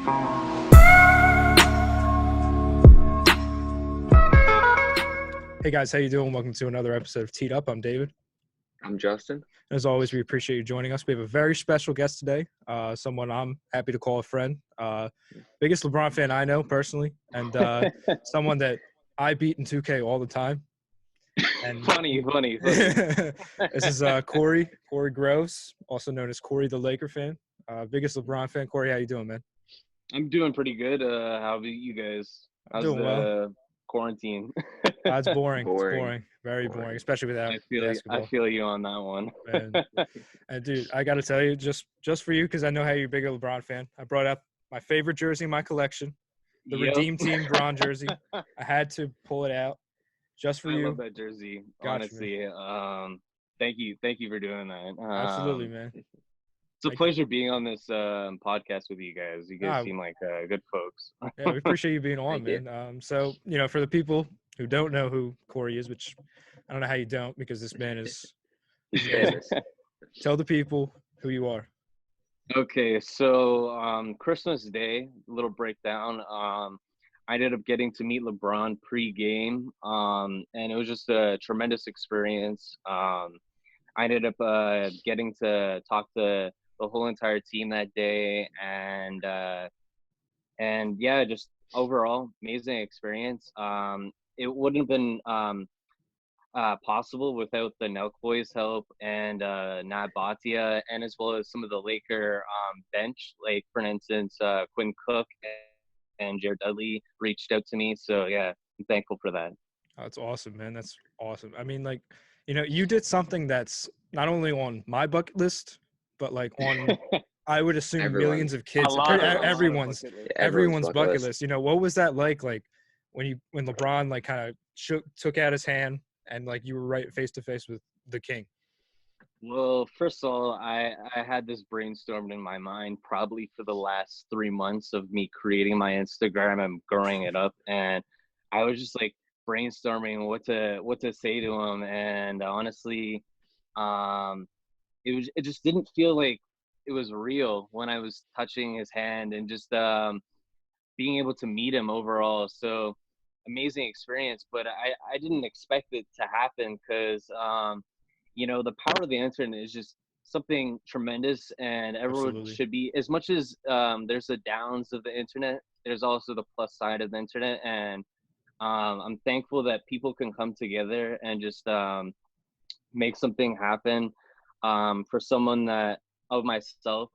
Hey guys, how you doing? Welcome to another episode of Teed Up. I'm David. I'm Justin. As always, we appreciate you joining us. We have a very special guest today, someone I'm happy to call a friend, biggest LeBron fan I know personally, and someone that I beat in 2K all the time. And Funny. This is Corey Groves, also known as Corey the Laker fan, biggest LeBron fan. Corey, how you doing, man? I'm doing pretty good. How about you guys? How's Doing well. Quarantine? It's boring. It's Boring. boring. Very boring, especially without basketball. I feel you on that one. And dude, I got to tell you, just for you, because I know how you're a big LeBron fan, I brought up my favorite jersey in my collection, the Redeem Team Bron jersey. I had to pull it out just for you. I love that jersey, honestly. Thank you for doing that. Absolutely, man. It's a pleasure being on this podcast with you guys. You guys seem like good folks. Yeah, we appreciate you being on, man. So, for the people who don't know who Corey is, which I don't know how you don't, because this man is famous. Tell the people who you are. Okay, so Christmas Day, a little breakdown. I ended up getting to meet LeBron pre-game, and it was just a tremendous experience. I ended up getting to talk to the whole entire team that day, and yeah, just overall amazing experience. It wouldn't have been possible without the Nelk boys' help and Nat Bhatia, and as well as some of the Laker bench, like for instance Quinn Cook and Jared Dudley reached out to me. So yeah, I'm thankful for that. That's awesome, man. That's awesome. I mean, like, you did something that's not only on my bucket list, but like on, I would assume millions of kids, everyone's bucket list. What was that like when LeBron like kind of took out his hand and like you were right face to face with the king? Well, first of all, I had this brainstormed in my mind probably for the last 3 months of me creating my Instagram and growing it up, and I was just like brainstorming what to say to him, and honestly, it just didn't feel like it was real when I was touching his hand and just being able to meet him overall. So amazing experience, but I didn't expect it to happen because the power of the internet is just something tremendous, and everyone should be, as much as there's the downs of the internet, there's also the plus side of the internet, and I'm thankful that people can come together and just make something happen. For someone that of myself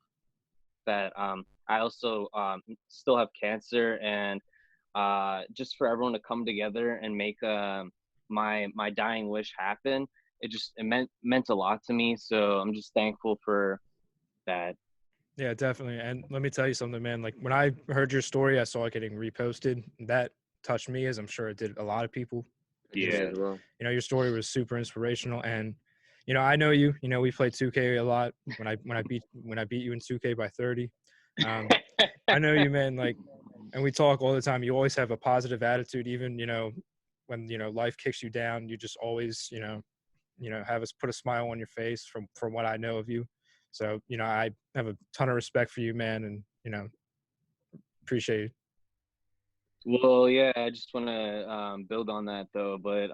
that I also still have cancer, and just for everyone to come together and make my dying wish happen, it meant a lot to me. So I'm just thankful for that. Yeah, definitely. And let me tell you something, man. Like when I heard your story, I saw it getting reposted. That touched me, as I'm sure it did a lot of people. Yeah. Well, your story was super inspirational, and I know you. We played 2K a lot. When I beat you in 2K by 30, I know you, man. Like, and we talk all the time. You always have a positive attitude, even when life kicks you down. You just always have us put a smile on your face from what I know of you. So I have a ton of respect for you, man, and appreciate it. Well, yeah, I just want to build on that though, but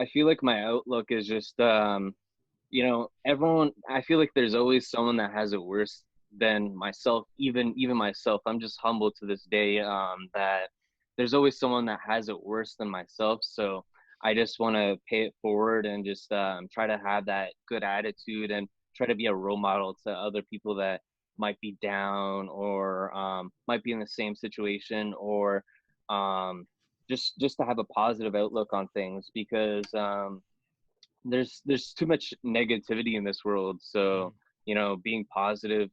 I feel like my outlook is just everyone. I feel like there's always someone that has it worse than myself. Even myself, I'm just humbled to this day that there's always someone that has it worse than myself. So I just want to pay it forward and just try to have that good attitude and try to be a role model to other people that might be down or might be in the same situation, or just to have a positive outlook on things, because there's too much negativity in this world. So being positive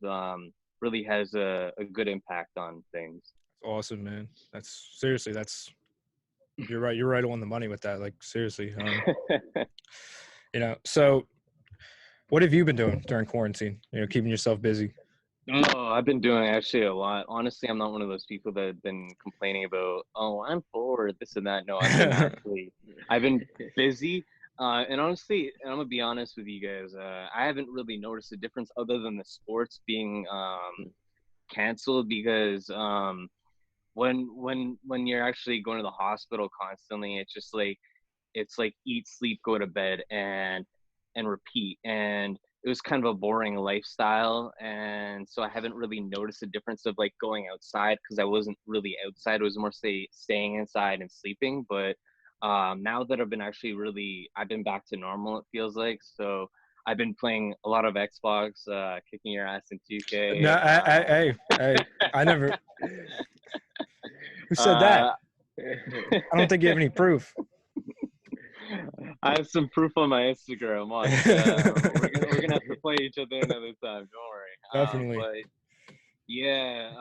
really has a good impact on things. Awesome, man. You're right. You're right on the money with that. Like, seriously. So what have you been doing during quarantine? Keeping yourself busy? Oh, I've been doing actually a lot. Honestly, I'm not one of those people that have been complaining about, oh, I'm bored, this and that. No, I've been busy. And honestly, and I'm gonna be honest with you guys, I haven't really noticed a difference other than the sports being canceled because when you're actually going to the hospital constantly, it's like eat, sleep, go to bed, and repeat. And it was kind of a boring lifestyle, and so I haven't really noticed a difference of like going outside because I wasn't really outside. It was more staying inside and sleeping. But now that I've been back to normal, it feels like. So I've been playing a lot of Xbox, kicking your ass in 2K. No, I never. Who said that? Uh, I don't think you have any proof. I have some proof on my Instagram. Watch, we're gonna have to play each other another time. Don't worry. Definitely. But yeah,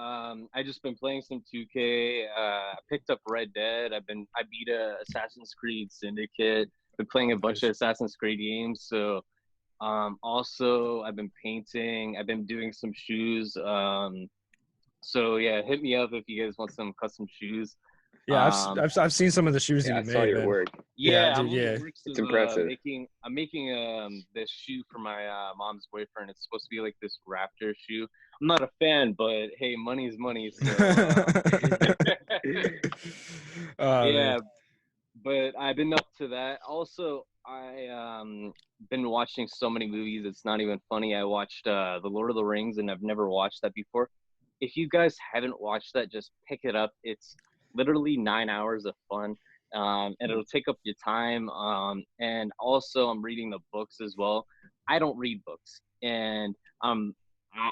I just been playing some 2K. I picked up Red Dead. I beat a Assassin's Creed Syndicate. Been playing a bunch of Assassin's Creed games. So also I've been painting. I've been doing some shoes. So yeah, hit me up if you guys want some custom shoes. Yeah, I've seen some of the shoes Yeah, you I made. saw your Man. work. Yeah, dude, yeah. It's impressive. I'm making this shoe for my mom's boyfriend. It's supposed to be like this raptor shoe. I'm not a fan, but hey, money's money. So Oh, yeah, man. but I've been up to that. Also, I been watching so many movies. It's not even funny. I watched The Lord of the Rings, and I've never watched that before. If you guys haven't watched that, just pick it up. It's literally 9 hours of fun, and it'll take up your time. And also, I'm reading the books as well. I don't read books, and I'm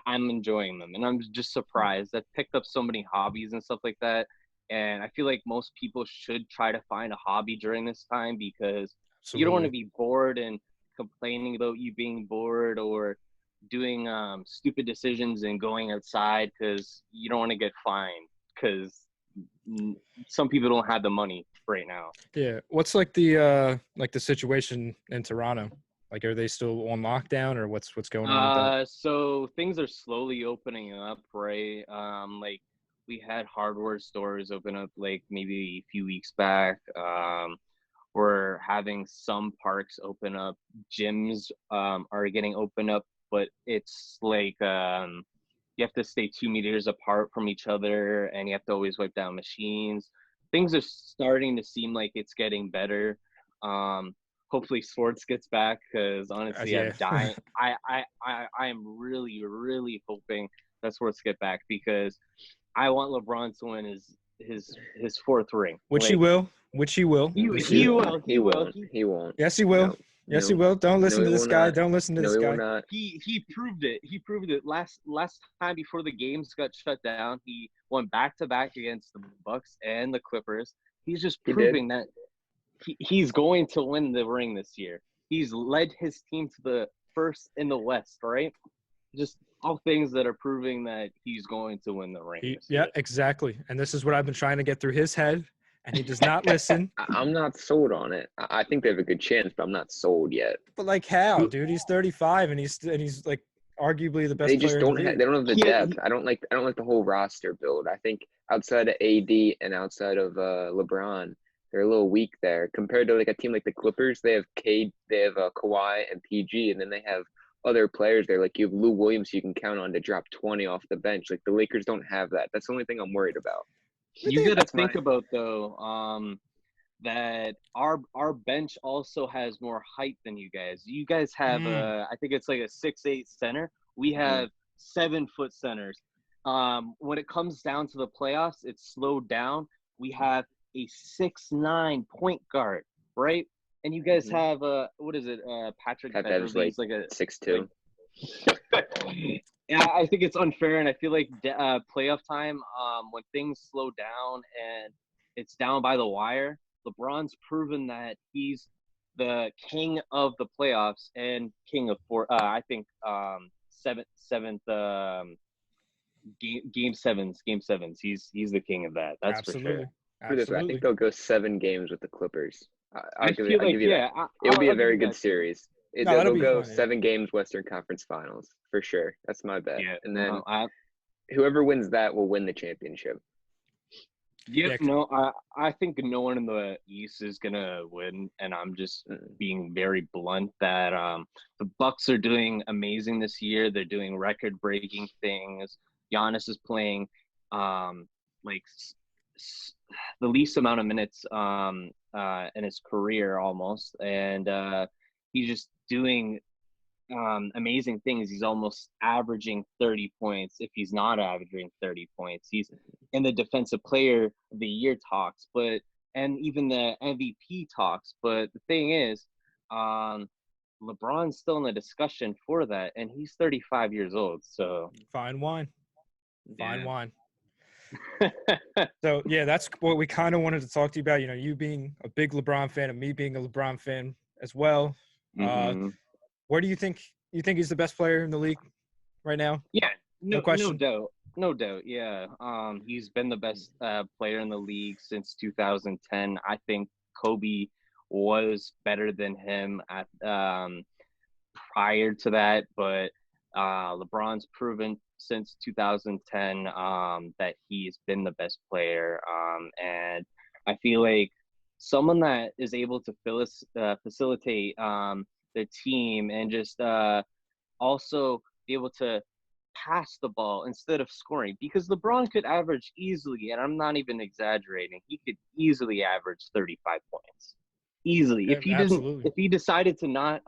enjoying them, and I'm just surprised. I've picked up so many hobbies and stuff like that, and I feel like most people should try to find a hobby during this time because you don't want to be bored and complaining about you being bored or doing stupid decisions and going outside because you don't want to get fined because some people don't have the money right now. Yeah. What's like the situation in Toronto? Like, are they still on lockdown or what's going on with that? So things are slowly opening up, right? Like we had hardware stores open up like maybe a few weeks back. We're having some parks open up. Gyms are getting open up, but it's like you have to stay 2 meters apart from each other, and you have to always wipe down machines. Things are starting to seem like it's getting better. Hopefully, sports gets back because honestly, Yeah. I'm dying. I am really, really hoping that sports get back because I want LeBron to win his fourth ring. Which he Like, will. Which he will. He will. He won't. Yes, he will. No. Yes, No. he will. Don't listen No, to he this will guy. not. Don't listen to No, this he guy. will not. He proved it. He proved it last time before the games got shut down. He went back to back against the Bucks and the Clippers. He's just proving that he's going to win the ring this year. He's led his team to the first in the West, right? Just all things that are proving that he's going to win the ring. Yeah, exactly. And this is what I've been trying to get through his head, and he does not listen. I'm not sold on it. I think they have a good chance, but I'm not sold yet. But like, how, dude? He's 35, and he's like arguably the best They just player in the league. they don't have the depth. I don't like the whole roster build. I think outside of AD and outside of LeBron, they're a little weak there compared to like a team like the Clippers. They have Kawhi and PG, and then they have other players there. Like you have Lou Williams, you can count on to drop 20 off the bench. Like the Lakers don't have that. That's the only thing I'm worried about. You got to think about though, that our bench also has more height than you guys. You guys have I think it's like a 6'8" center. We have 7-foot centers. When it comes down to the playoffs, it's slowed down. We have a 6'9" point guard, right? And you guys have what is it? Patrick Beverley's like a 6'2". Yeah, I think it's unfair, and I feel like playoff time, when things slow down and it's down by the wire, LeBron's proven that he's the king of the playoffs and king of I think seventh game sevens. He's the king of that. That's Absolutely. for sure. I think they'll go 7 games with the Clippers. I'll give you that. It'll be a very good series. They'll go 7 games Western Conference Finals for sure. That's my bet. Yeah, and then whoever wins that will win the championship. Yeah, no, I think no one in the East is gonna win, and I'm just being very blunt that the Bucks are doing amazing this year. They're doing record-breaking things. Giannis is playing like the least amount of minutes in his career almost, and he's just doing amazing things. He's almost averaging 30 points if he's not averaging 30 points. He's in the defensive player of the year talks, and even the MVP talks. But the thing is, LeBron's still in the discussion for that, and he's 35 years old. So Fine wine. Fine yeah. wine. So, yeah, that's what we kind of wanted to talk to you about. You know, you being a big LeBron fan and me being a LeBron fan as well. Where do you think he's the best player in the league right now? Yeah, No question. No doubt. Yeah, he's been the best player in the league since 2010. I think Kobe was better than him at prior to that, but LeBron's proven since 2010 that he's been the best player, and I feel like someone that is able to facilitate the team and just also be able to pass the ball instead of scoring, because LeBron could average easily, and I'm not even exaggerating, he could easily average 35 points. Easily. Absolutely. If he decided to not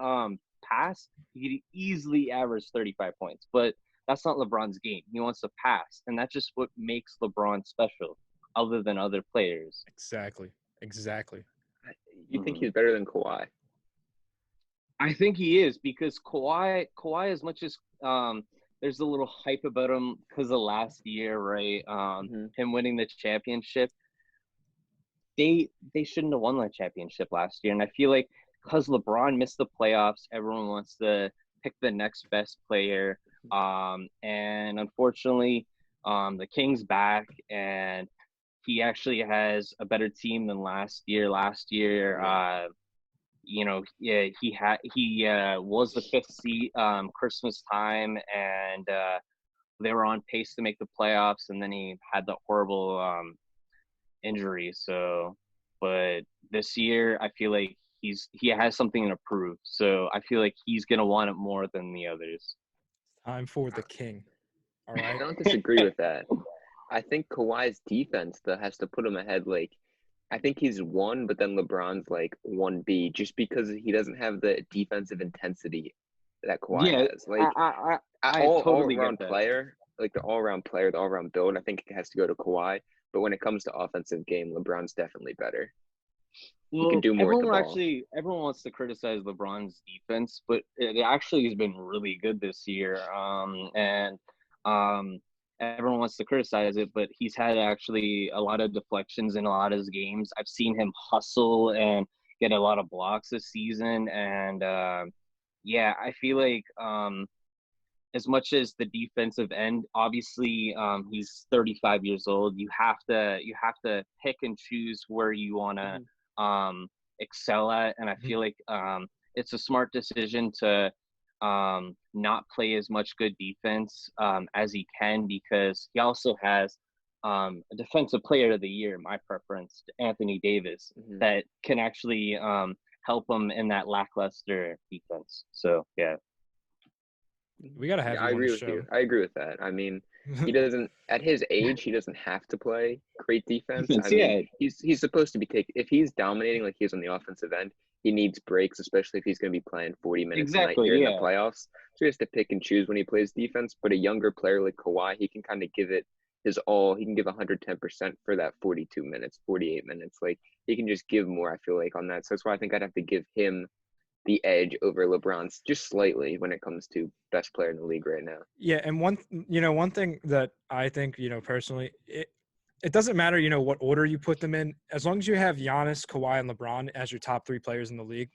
pass, he could easily average 35 points. But that's not LeBron's game. He wants to pass, and that's just what makes LeBron special other than other players. Exactly. You think he's better than Kawhi? I think he is, because Kawhi, as much as there's a little hype about him because of last year, right? Him winning the championship. They shouldn't have won that championship last year. And I feel like because LeBron missed the playoffs, everyone wants to pick the next best player. And unfortunately, the King's back, and he actually has a better team than last year. Last year, he was the 5th seed Christmas time, and they were on pace to make the playoffs, and then he had the horrible injury. So, but this year I feel like he has something to prove. So I feel like he's gonna want it more than the others. Time for the King. All right. I don't disagree with that. I think Kawhi's defense though has to put him ahead. Like, I think he's 1, but then LeBron's like 1B, just because he doesn't have the defensive intensity that Kawhi has. Like, I all totally around get that. player, like the all around player, the all around build, I think it has to go to Kawhi. But when it comes to offensive game, LeBron's definitely better. He can do more with the ball. Everyone wants to criticize LeBron's defense, but it actually has been really good this year. And everyone wants to criticize it, but he's had actually a lot of deflections in a lot of his games. I've seen him hustle and get a lot of blocks this season. And I feel like as much as the defensive end, obviously he's 35 years old. You have to pick and choose where you want to excel at, and I feel like it's a smart decision to not play as much good defense as he can, because he also has a defensive player of the year, my preference, Anthony Davis, that can actually help him in that lackluster defense. So yeah. We gotta have you on the show. I agree with that. I mean, he doesn't at his age. He doesn't have to play great defense. I mean, he's supposed to be if he's dominating like he is on the offensive end. He needs breaks, especially if he's going to be playing 40 minutes a night here in the playoffs. So he has to pick and choose when he plays defense. But a younger player like Kawhi, he can kind of give it his all. He can give 110% for that 42 minutes, 48 minutes. Like, he can just give more, I feel like, on that. So that's why I think I'd have to give him the edge over LeBron's just slightly when it comes to best player in the league right now. Yeah, and one thing that I think, personally, it doesn't matter, what order you put them in. As long as you have Giannis, Kawhi, and LeBron as your top 3 players in the league,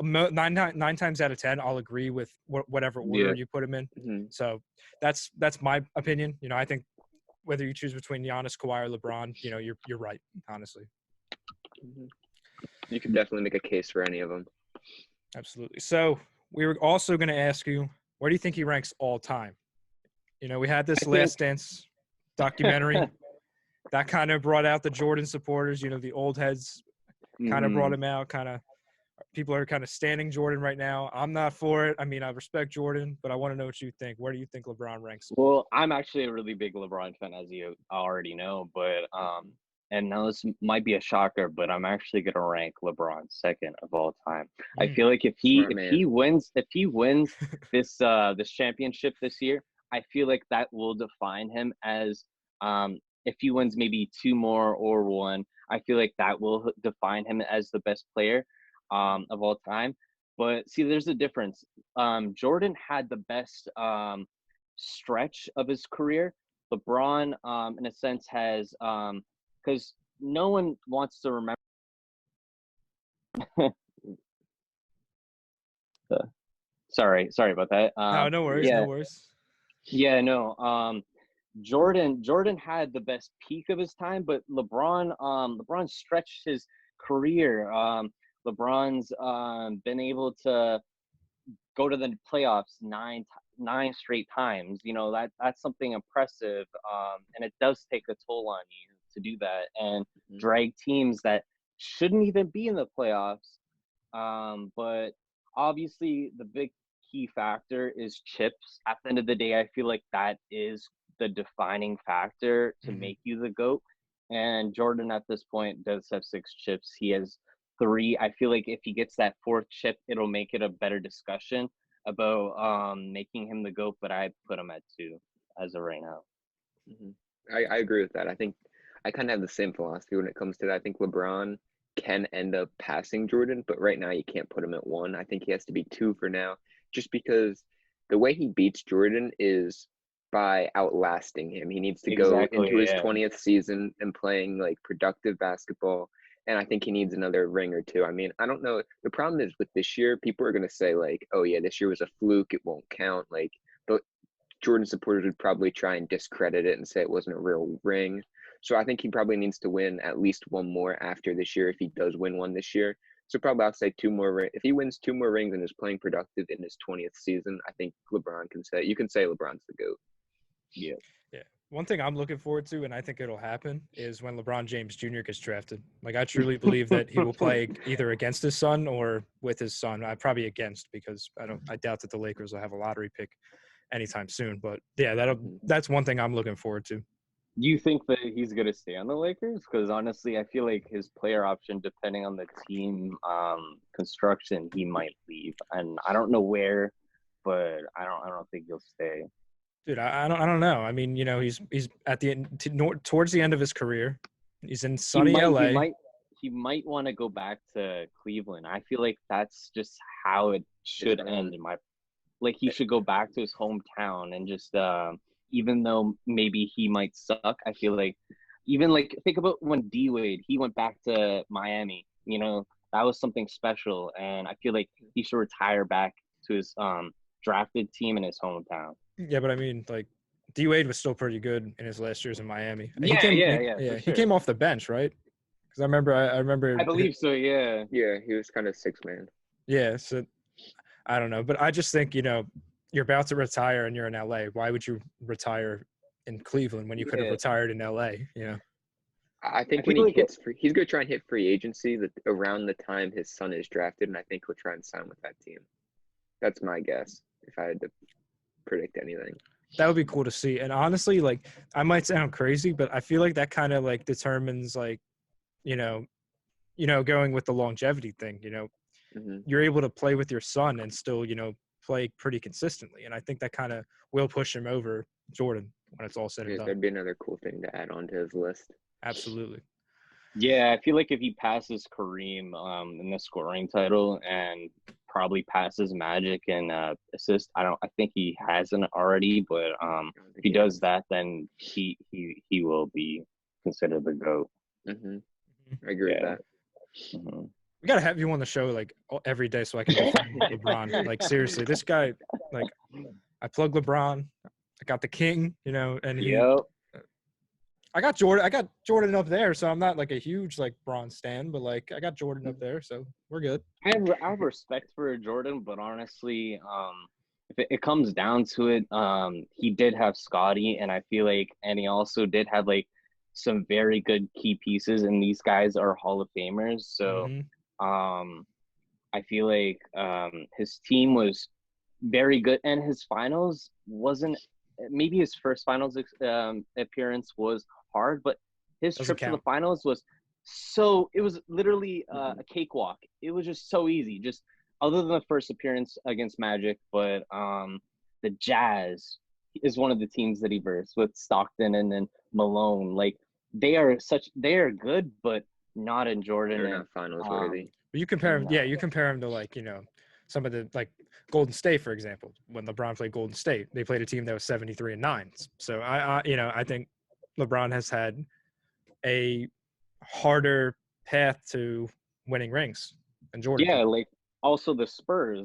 nine times out of 10, I'll agree with whatever order you put them in. So that's my opinion. I think whether you choose between Giannis, Kawhi, or LeBron, you're right, honestly. You can definitely make a case for any of them. Absolutely. So we were also going to ask you, where do you think he ranks all time? We had this Last Dance documentary that kind of brought out the Jordan supporters, the old heads kind of brought him out, kind of People are kind of standing Jordan right now. I'm not for it. I mean, I respect Jordan, but I want to know what you think. Where do you think LeBron ranks? Well, I'm actually a really big LeBron fan, as you already know. But and now this might be a shocker, but I'm actually gonna rank LeBron second of all time. I feel like Smart if he wins this championship this year, I feel like that will define him as if he wins maybe two more or one, I feel like that will define him as the best player of all time. But see, there's a difference. Jordan had the best stretch of his career. LeBron, in a sense, has because no one wants to remember. Sorry about that. No worries, yeah, no worries. yeah, no. Jordan had the best peak of his time, but LeBron stretched his career. LeBron's been able to go to the playoffs nine straight times. You know, that's something impressive. And it does take a toll on you to do that and drag teams that shouldn't even be in the playoffs. But obviously the big key factor is chips. At the end of the day, I feel like that is the defining factor to make you the GOAT. And Jordan at this point does have 6 chips. He has 3. I feel like if he gets that 4th chip, it'll make it a better discussion about making him the GOAT, but I put him at 2 as of right now. I agree with that. I think I kind of have the same philosophy when it comes to that. I think LeBron can end up passing Jordan, but right now you can't put him at 1. I think he has to be 2 for now, just because the way he beats Jordan is by outlasting him. He needs to go into his 20th season and playing like productive basketball. And I think he needs another ring or 2. I mean, I don't know. The problem is with this year, people are going to say like, oh yeah, this year was a fluke. It won't count. Like the Jordan supporters would probably try and discredit it and say it wasn't a real ring. So I think he probably needs to win at least 1 more after this year if he does win 1 this year. So probably I'll say 2 more. If he wins 2 more rings and is playing productive in his 20th season, I think LeBron can say, you can say LeBron's the GOAT. Yeah. One thing I'm looking forward to, and I think it'll happen, is when LeBron James Jr. gets drafted. Like, I truly believe that he will play either against his son or with his son. I probably against, because I doubt that the Lakers will have a lottery pick anytime soon. But yeah, that's one thing I'm looking forward to. Do you think that he's going to stay on the Lakers? Because honestly, I feel like his player option, depending on the team construction, he might leave, and I don't know where, but I don't think he'll stay. Dude, I don't know. I mean, you know, he's at the end, towards the end of his career. He's in sunny LA. He might want to go back to Cleveland. I feel like that's just how it should end. He should go back to his hometown and just even though maybe he might suck, I feel like even like think about when D Wade, he went back to Miami. You know, that was something special, and I feel like he should retire back to his drafted team in his hometown. Yeah, but I mean, like, D Wade was still pretty good in his last years in Miami. Yeah, He came off the bench, right? Because I remember. I believe so. Yeah. Yeah, he was kind of 6-man. Yeah, so I don't know, but I just think, you know, you're about to retire and you're in LA. Why would you retire in Cleveland when you could have retired in LA? You know. I think when he hits free, he's going to try and hit free agency around the time his son is drafted, and I think he'll try and sign with that team. That's my guess, if I had to predict anything. That would be cool to see. And honestly, like, I might sound crazy, but I feel like that kind of like determines, like, you know, going with the longevity thing. You know, you're able to play with your son and still, you know, play pretty consistently, and I think that kind of will push him over Jordan when it's all said and done. That'd be another cool thing to add on to his list. Absolutely. Yeah, I feel like if he passes Kareem in the scoring title and probably passes Magic in assist, I think he hasn't already, but if he does that, then he will be considered the GOAT. I agree with that. We gotta have you on the show like every day so I can defend LeBron. Like, seriously, this guy, like, I plug LeBron, I got the king, you know, and I got Jordan up there, so I'm not like a huge like Bron stan, but like I got Jordan up there, so we're good. I have respect for Jordan, but honestly, if it comes down to it, he did have Scottie, and I feel like, and he also did have like some very good key pieces, and these guys are Hall of Famers, so I I feel like his team was very good, and his finals wasn't. Maybe his first finals appearance was hard, but his Doesn't trip to the count. finals was so. It was literally a cakewalk. It was just so easy. Just other than the first appearance against Magic, but the Jazz is one of the teams that he versed with Stockton and then Malone. Like they are good, but not in Jordan. They're And not finals worthy. But you compare him, no. yeah, you compare him to like, some of the like Golden State, for example. When LeBron played Golden State, they played a team that was 73-9. So I think LeBron has had a harder path to winning rings than Jordan Yeah, did. like also the Spurs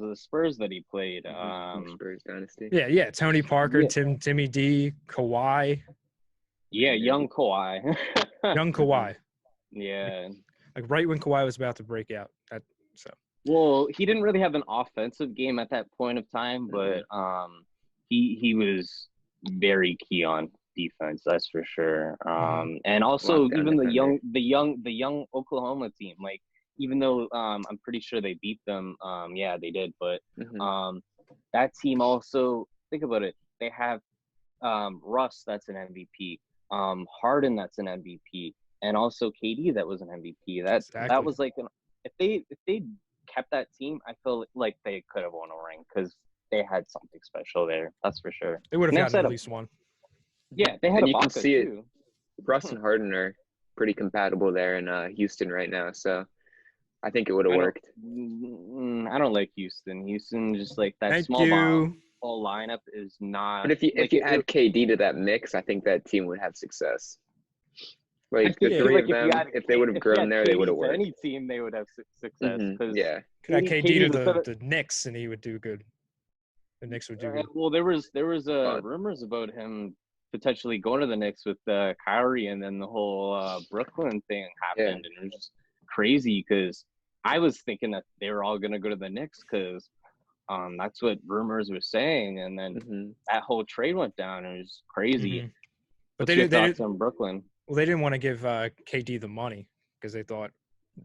that he played. Spurs dynasty. Yeah. Tony Parker, Yeah. Timmy D, Kawhi, Yeah, young Kawhi. young Kawhi. Yeah. Like right when Kawhi was about to break out. Well, he didn't really have an offensive game at that point of time, but he was very key on defense, that's for sure. And also Lockdown even defender. the young Oklahoma team, like even though I'm pretty sure they beat them, yeah, they did, but that team also, think about it, they have Russ that's an MVP, Harden that's an MVP, and also KD that was an MVP. That Exactly. was like if they kept that team, I feel like they could have won a ring because they had something special there. That's for sure. They would have And they gotten at also least one. Yeah, they had And you can Ibaka see it. too. Russ and Harden are pretty compatible there in Houston right now, so I think it would have worked. I don't like Houston. Houston just like that Thank small you. ball lineup is not. But if you like, add KD to that mix, I think that team would have success. I Like feel the three like of them, if they would have grown there, they would have to worked. any team, they would have success. Because Yeah. Could add KD to instead of- the Knicks and he would do good. The Knicks would do good. well, there was Fun. rumors about him potentially going to the Knicks with Kyrie, and then the whole Brooklyn thing happened, and it was just crazy because I was thinking that they were all gonna go to the Knicks because that's what rumors were saying, and then that whole trade went down, and it was crazy. But What's they your didn't. thoughts on Brooklyn? Well, they didn't want to give KD the money because they thought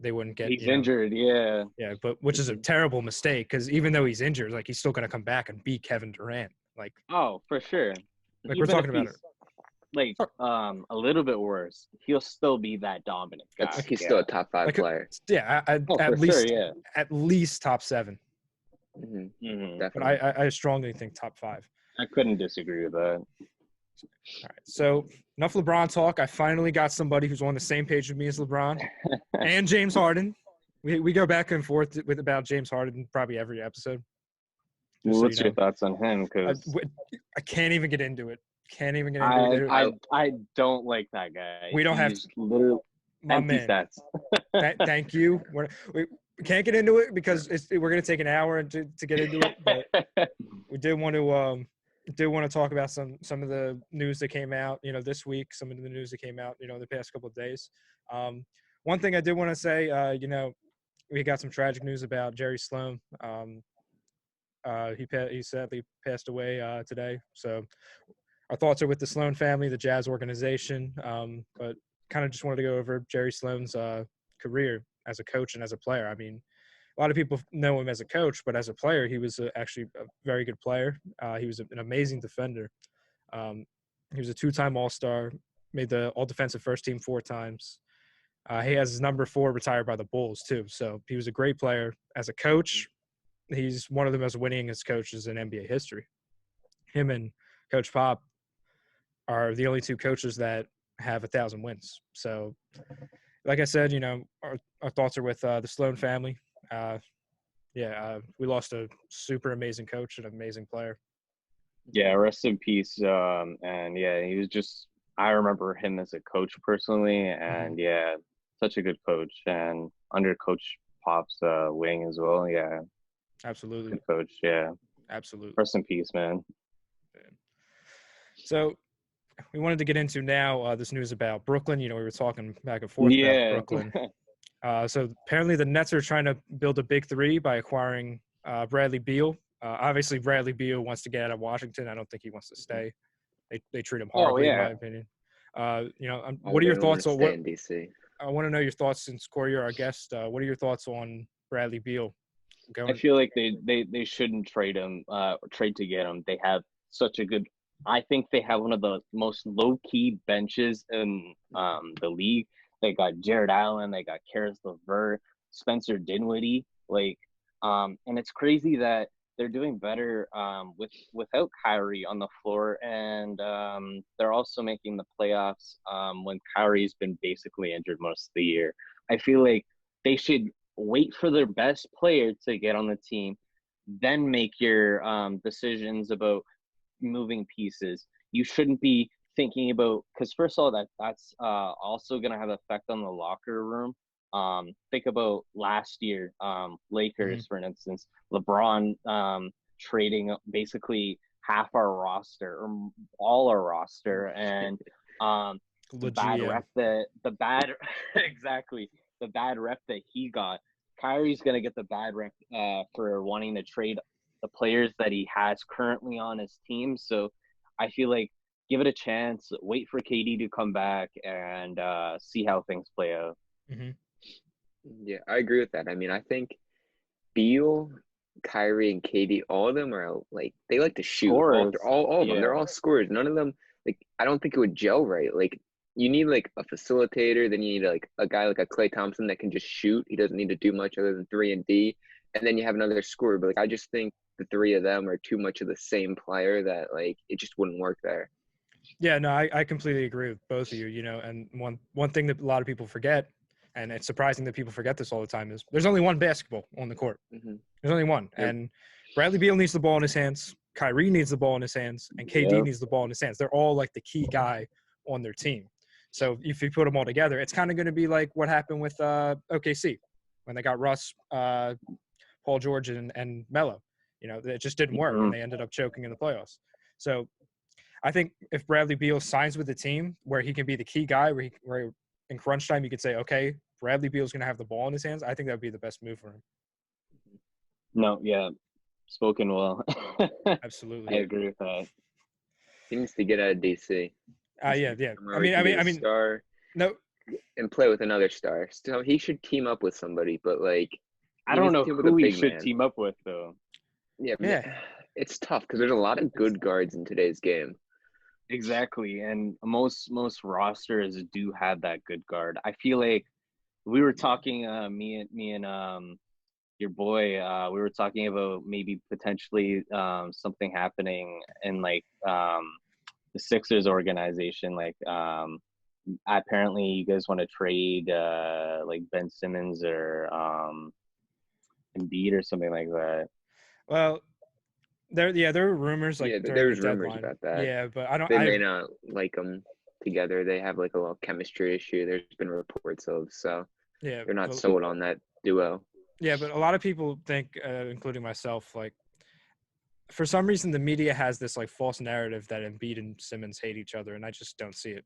they wouldn't get. He's injured, yeah. Yeah, but which is a terrible mistake because even though he's injured, like he's still going to come back and beat Kevin Durant. Like, Oh, for sure. we're talking about it. Like a little bit worse, he'll still be that dominant guy. He's still a top 5 player. Yeah, Oh, at for least sure, yeah. at least top 7. Definitely. But I strongly think top 5. I couldn't disagree with that. All right, so enough LeBron talk. I finally got somebody who's on the same page with me as LeBron and James Harden. We go back and forth with about James Harden probably every episode. Well, what's your thoughts on him? Because I can't even get into it. Can't even get into it. I don't like that guy. We don't have literally empty stats. Thank you. We can't get into it because we're going to take an hour to get into it. But we did want to talk about some of the news that came out, this week. Some of the news that came out, the past couple of days. One thing I did want to say, we got some tragic news about Jerry Sloan. He sadly passed away today. So our thoughts are with the Sloan family, the Jazz organization. But kind of just wanted to go over Jerry Sloan's career as a coach and as a player. I mean, a lot of people know him as a coach, but as a player, he was actually a very good player. He was an amazing defender. He was a 2-time All-Star, made the All-Defensive First Team 4 times. He has his number 4 retired by the Bulls, too. So he was a great player. As a coach, he's one of the most winningest coaches in NBA history. Him and Coach Pop are the only 2 coaches that have 1,000 wins. So, like I said, our thoughts are with the Sloan family. We lost a super amazing coach and an amazing player. Yeah, rest in peace. And yeah, he was just, I remember him as a coach personally, and yeah, such a good coach, and under Coach Pop's wing as well. Yeah, absolutely. Good coach. Yeah, absolutely. Rest in peace, man. So we wanted to get into now this news about Brooklyn. We were talking back and forth about Brooklyn. So apparently the Nets are trying to build a big 3 by acquiring Bradley Beal. Obviously, Bradley Beal wants to get out of Washington. I don't think he wants to stay. They treat him horribly, in my opinion. What are your thoughts on what? In DC. I want to know your thoughts since Corey, you're our guest. What are your thoughts on Bradley Beal? I feel like they shouldn't trade to get him. They have such a good. I think they have one of the most low key benches in the league. They got Jared Allen, they got Karis LeVert, Spencer Dinwiddie, and it's crazy that they're doing better without Kyrie on the floor, and they're also making the playoffs when Kyrie's been basically injured most of the year. I feel like they should wait for their best player to get on the team, then make your decisions about moving pieces. You shouldn't be thinking about, because first of all, that's also going to have an effect on the locker room. Think about last year, Lakers, for instance, LeBron trading basically half our roster or all our roster, and the bad rep exactly the bad rep that he got. Kyrie's gonna get the bad rep for wanting to trade the players that he has currently on his team. So I feel like give it a chance, wait for KD to come back, and see how things play out. Mm-hmm. Yeah, I agree with that. I mean, I think Beal, Kyrie, and KD, all of them are like they like to shoot. Scorers. All of them, they're all scorers. None of them like I don't think it would gel right. Like you need like a facilitator, then you need like a guy like a Klay Thompson that can just shoot. He doesn't need to do much other than 3 and D, and then you have another scorer. But like I just think the three of them are too much of the same player that like it just wouldn't work there. Yeah, no, I completely agree with both of you. You know, and one thing that a lot of people forget, and it's surprising that people forget this all the time, is there's only one basketball on the court. Mm-hmm. There's only one. Yep. And Bradley Beal needs the ball in his hands. Kyrie needs the ball in his hands. And KD needs the ball in his hands. They're all like the key guy on their team. So if you put them all together, it's kind of going to be like what happened with OKC when they got Russ, Paul George, and Melo. You know, it just didn't work, and they ended up choking in the playoffs. So I think if Bradley Beal signs with the team where he can be the key guy, where in crunch time you could say, okay, Bradley Beal's going to have the ball in his hands, I think that would be the best move for him. No, yeah, spoken well. Absolutely, I agree with that. He needs to get out of DC. Yeah. I mean, star. No, and play with another star. So he should team up with somebody, but like I don't know who he should team up with though. Yeah. It's tough because there's a lot of good guards in today's game. Exactly, and most rosters do have that good guard. I feel like we were talking, me and your boy, we were talking about maybe potentially something happening in like the Sixers organization. Like apparently you guys want to trade like Ben Simmons or Embiid or something like that. Well, there are rumors like there's rumors about that. Yeah, but They may not like them together. They have like a little chemistry issue. There's been reports of, so yeah, they're not sold on that duo. Yeah, but a lot of people think, including myself, like for some reason the media has this like false narrative that Embiid and Simmons hate each other, and I just don't see it.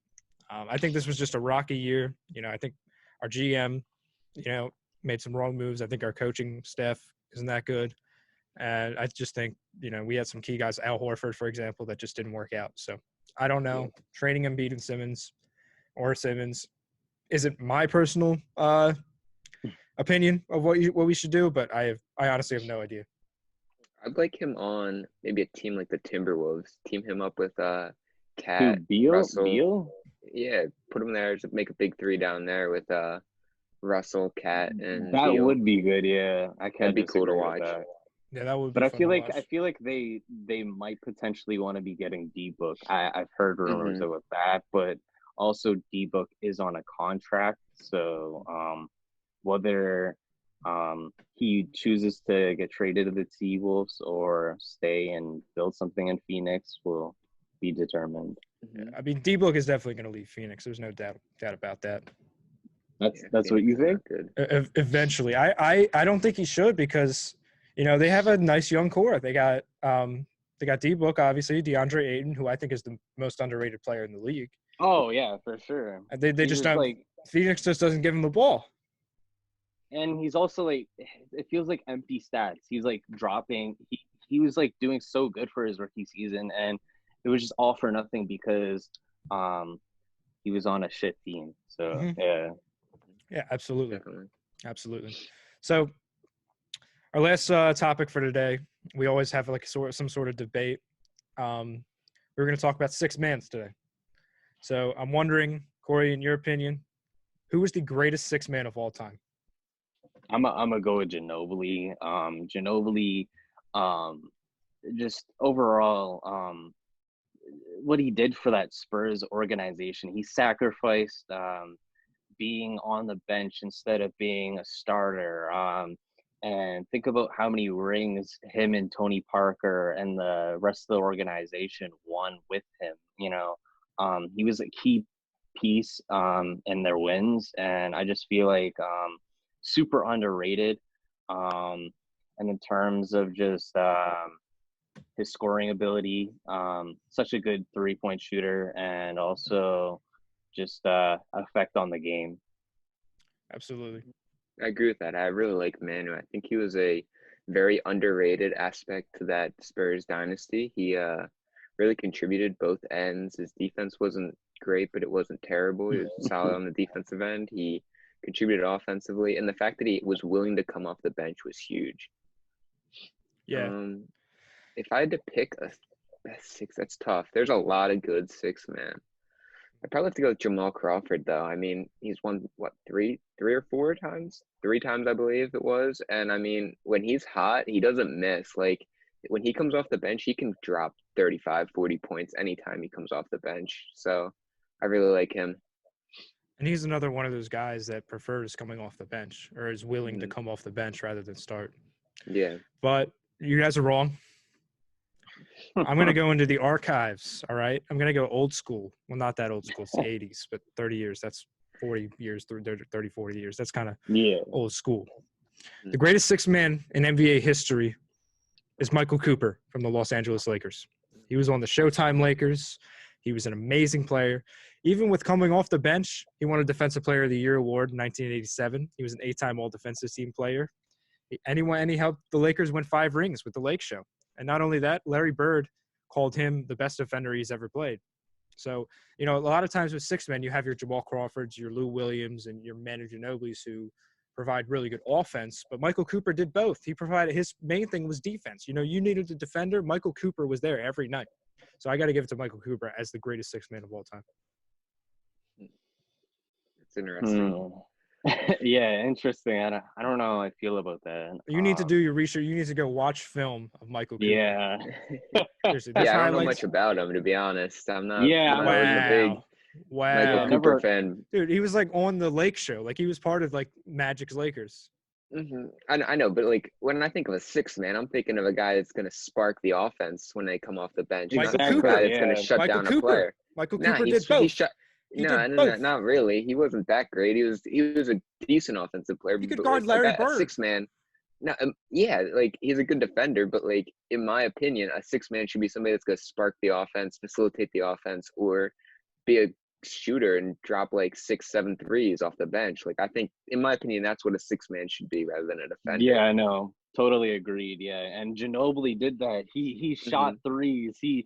I think this was just a rocky year. You know, I think our GM, made some wrong moves. I think our coaching staff isn't that good. And I just think, we had some key guys, Al Horford, for example, that just didn't work out. So I don't know. Trading Embiid and Simmons isn't my personal opinion of what we should do, but I honestly have no idea. I'd like him on maybe a team like the Timberwolves. Team him up with Cat, Russell. Beal? Yeah, put him there. Just make a big three down there with Russell, Cat, and that Beal. Would be good. Yeah, I can't. That'd be cool to watch. Yeah, that would be. But fun I feel like they might potentially want to be getting D-Book. I've heard rumors about that, but also D-Book is on a contract, so whether he chooses to get traded to the T-Wolves or stay and build something in Phoenix will be determined. I mean, D-Book is definitely going to leave Phoenix. There's no doubt about that. That's what you think? Eventually, I don't think he should because they have a nice young core. They got D-Book, obviously, DeAndre Ayton, who I think is the most underrated player in the league. Oh yeah, for sure. They just don't. Phoenix just doesn't give him the ball. And he's also like, it feels like empty stats. He's like dropping. He was like doing so good for his rookie season, and it was just all for nothing because he was on a shit team. So yeah, absolutely, definitely. Absolutely. So Our last topic for today, we always have like some sort of debate. We're going to talk about six mans today. So I'm wondering, Corey, in your opinion, who is the greatest six man of all time? I'm gonna go with Ginobili. Ginobili, just overall, what he did for that Spurs organization. He sacrificed being on the bench instead of being a starter. And think about how many rings him and Tony Parker and the rest of the organization won with him. He was a key piece in their wins, and I just feel like super underrated. And in terms of just his scoring ability, such a good 3-point shooter, and also just effect on the game. Absolutely. I agree with that. I really like Manu. I think he was a very underrated aspect to that Spurs dynasty. He really contributed both ends. His defense wasn't great, but it wasn't terrible. He was solid on the defensive end. He contributed offensively, and the fact that he was willing to come off the bench was huge. Yeah. If I had to pick a six, that's tough. There's a lot of good six man. I'd probably have to go with Jamal Crawford, though. I mean, he's won, what, three or four times? 3 times, I believe it was. And, I mean, when he's hot, he doesn't miss. Like, when he comes off the bench, he can drop 35, 40 points anytime he comes off the bench. So, I really like him. And he's another one of those guys that prefers coming off the bench or is willing to come off the bench rather than start. Yeah. But you guys are wrong. I'm going to go into the archives, all right? I'm going to go old school. Well, not that old school. It's the 80s, but 30 years. That's 40 years, 30, 40 years. That's kind of old school. The greatest six man in NBA history is Michael Cooper from the Los Angeles Lakers. He was on the Showtime Lakers. He was an amazing player. Even with coming off the bench, he won a Defensive Player of the Year award in 1987. He was an 8-time All-Defensive Team player. And he helped the Lakers win 5 rings with the Lake Show. And not only that, Larry Bird called him the best defender he's ever played. So, a lot of times with six men, you have your Jamal Crawfords, your Lou Williams, and your Manu Ginobilis who provide really good offense. But Michael Cooper did both. He provided – his main thing was defense. You needed a defender. Michael Cooper was there every night. So I got to give it to Michael Cooper as the greatest six man of all time. It's interesting. Yeah, interesting. I don't know how I feel about that. You need to do your research. You need to go watch film of Michael Cooper. Yeah. Seriously, I don't know much about him, to be honest. I'm not a big Michael Cooper fan. Dude, he was like on the Lake Show. Like he was part of like Magic's Lakers. Mm-hmm. I know, but like when I think of a six man, I'm thinking of a guy that's going to spark the offense when they come off the bench. Michael not Cooper, a guy that's going to shut down a player. Michael Cooper did both. Not really. He wasn't that great. He was a decent offensive player. He could guard Larry Bird. A six man. No, like he's a good defender, but like in my opinion, a six man should be somebody that's going to spark the offense, facilitate the offense, or be a shooter and drop like 6-7 threes off the bench. Like I think, in my opinion, that's what a six man should be rather than a defender. Yeah, I know. Totally agreed. Yeah, and Ginobili did that. He shot threes. He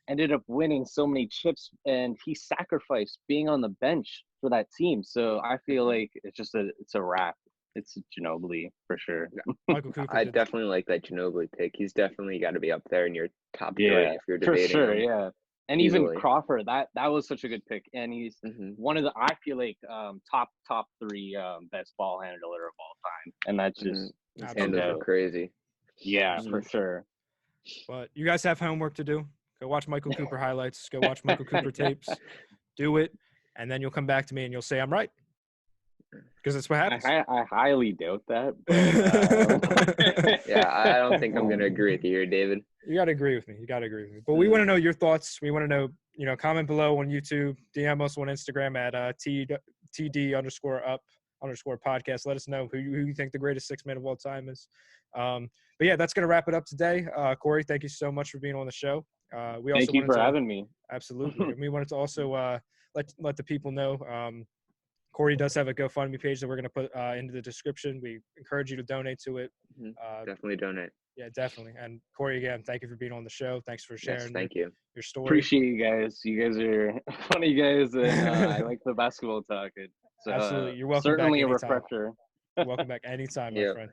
ended up winning so many chips, and he sacrificed being on the bench for that team. So I feel like it's a wrap. It's Ginobili for sure. Michael Cooper. I definitely like that Ginobili pick. He's definitely got to be up there in your top 3 if you're debating. For sure, him. yeah. And Easily. even Crawford, that was such a good pick, and he's one of the, I feel like, top 3 best ball handler of all time, and that's just his handles are crazy. Yeah, for sure. But you guys have homework to do. Go watch Michael Cooper highlights. Go watch Michael Cooper tapes. Do it, and then you'll come back to me and you'll say I'm right, because that's what happens. I highly doubt that. But, yeah, I don't think I'm gonna agree with you here, David. You got to agree with me. But we want to know your thoughts. We want to know, comment below on YouTube. DM us on Instagram at TD_up_podcast. Let us know who you think the greatest six man of all time is. But yeah, that's going to wrap it up today. Corey, thank you so much for being on the show. Thank you for having me. Absolutely. And we wanted to also let the people know Corey does have a GoFundMe page that we're going to put into the description. We encourage you to donate to it. Definitely donate. Yeah, definitely. And Corey, again, thank you for being on the show. Thanks for sharing your story. Appreciate you guys. You guys are funny guys, and I like the basketball talk. Absolutely. You're welcome certainly back a refresher. Welcome back anytime, my friend.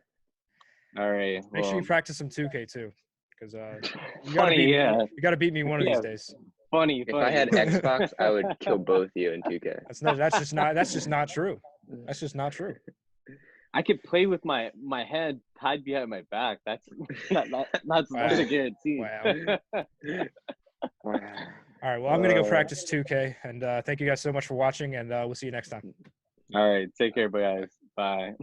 All right. Make sure Well, you practice some 2K too, because you gotta funny, beat me. yeah. You gotta beat me one of Yeah. these days. Funny. If I had Xbox, I would kill both of you in 2K. That's just not true. That's just not true. I could play with my head tied behind my back. That's that's a guarantee. Wow. Wow. All right. Well, I'm gonna go practice 2K, and thank you guys so much for watching, and we'll see you next time. All right. Take care, guys. Bye.